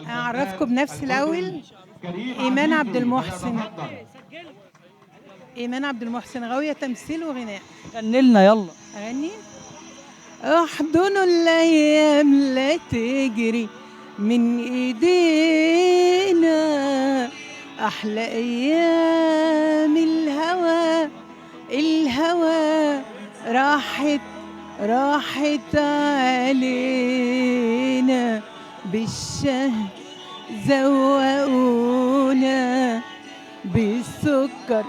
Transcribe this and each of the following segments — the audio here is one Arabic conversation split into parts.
أعرفكم بنفسي الأول. إيمان عبد المحسن. إيمان عبد المحسن، غاوية تمثيل وغناء. غني لنا يلا. أغني. احضنوا الأيام لا تجري من إيدينا، أحلى أيام الهوى. الهوى راحت علينا، بالشهد زوقونا، بالسكر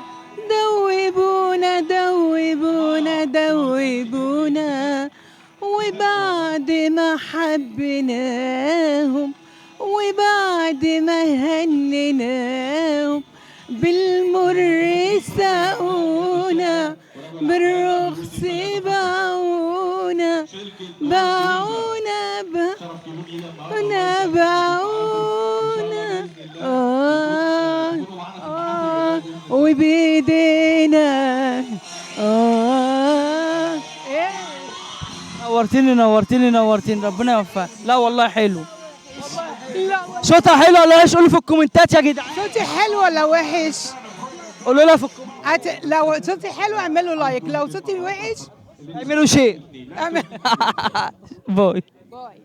دوبونا دوبونا دوبونا، وبعد ما حبيناهم وبعد ما هنيناهم بالمر ساقونا، بالرخص باعونا باعونا باعونا باعونا. وبيدينا. إيه؟ نورتيني ربنا يوفقك. لا والله حلو. لا صوتها حلو ولا ايش؟ قولوا في الكومنتات يا جدعان. صوتي حلو ولا وحش؟ قولوا لها في الكومنتات. لو صوتي حلو اعملوا لايك، لو صوتي وحش اعملوا شير. اعمل باي. باي.